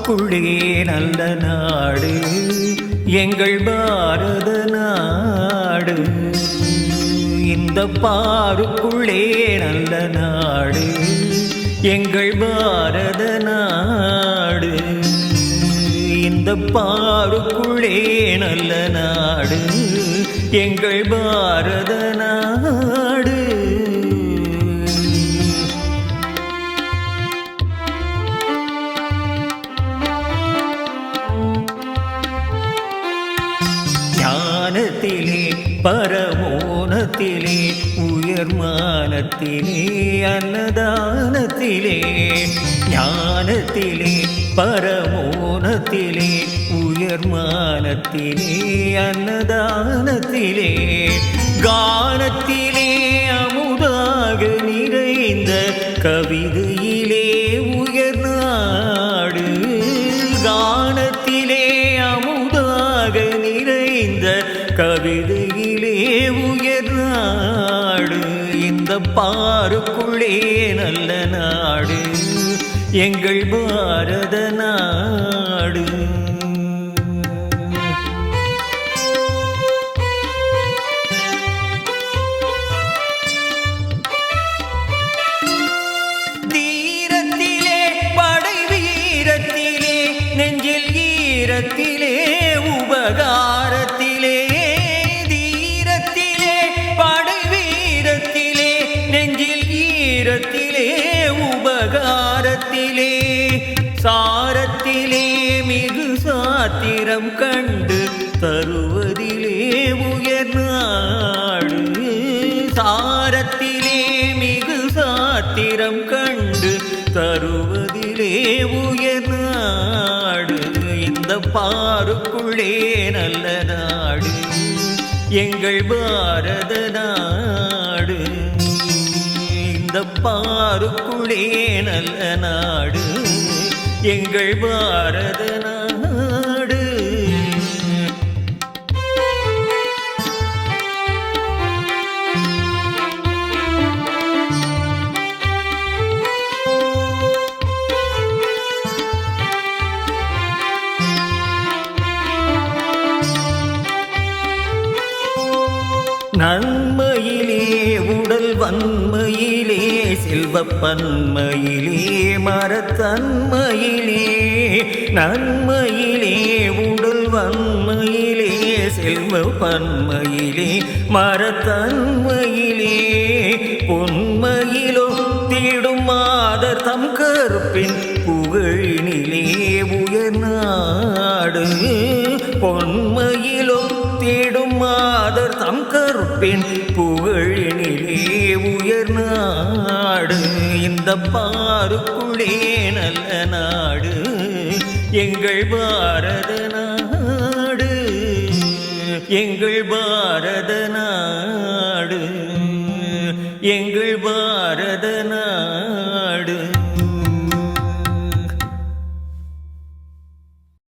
பாருக்குள்ளே நல்ல நாடு எங்கள் பாரத நாடு. இந்த பாருக்குள்ளே நல்ல நாடு எங்கள் பாரத நாடு. இந்த பாருக்குள்ளே நல்ல நாடு எங்கள் பாரத நாடு. ஞானத்திலே பரமோனத்திலே உயர்மானத்திலே அன்னதானத்திலே. ஞானத்திலே பரமோனத்திலே உயர்மானத்திலே அன்னதானத்திலே. கானத்திலே அமுதாக நிறைந்த கவிதையிலே உயர்நாடு. கானத்திலே அமுதாக நிறைந்த கவிதையிலே உயர்நாடு. இந்த பாருக்குள்ளே நல்ல நாடு எங்கள் பாரத நாடு. தீரத்திலே படை வீரத்திலே நெஞ்சில் ஈரத்திலே உபகாரத்திலே. தீரத்திலே படை வீரத்திலே நெஞ்சில் ஈரத்திலே உபகாரத்திலே. சாரத்திலே மிகு சாத்திரம் கண்டு தருவதிலே உயர்நாடு. சாரத்திலே மிகு சாத்திரம் கண்டு தருவதிலே உயர்நாடு. இந்த பாருக்குள்ளே நல்ல நாடு எங்கள் பாரத நாடு. இந்த பாருக்குள்ளே நல்ல நாடு எங்கள் பாரத நாடு. நன்மையிலே உடல் வன்மையிலே செல்வ பன்மையிலே மரத்தன்மையிலே. நன்மையிலே உடல் வன்மையிலே செல்வ பன்மையிலே மரத்தன்மையிலே. பொன்மையிலோ தீடும் மாதர் தம் கருப்பின் புகழினிலே உயர்நாடு. பொன்மையிலோ தேடும் மாதர் தம் கருப்பின் புகழினிலே உயர்நாடு. இந்த பாருக்குள்ளே நல்ல நாடு எங்கள் பாரத நாடு எங்கள்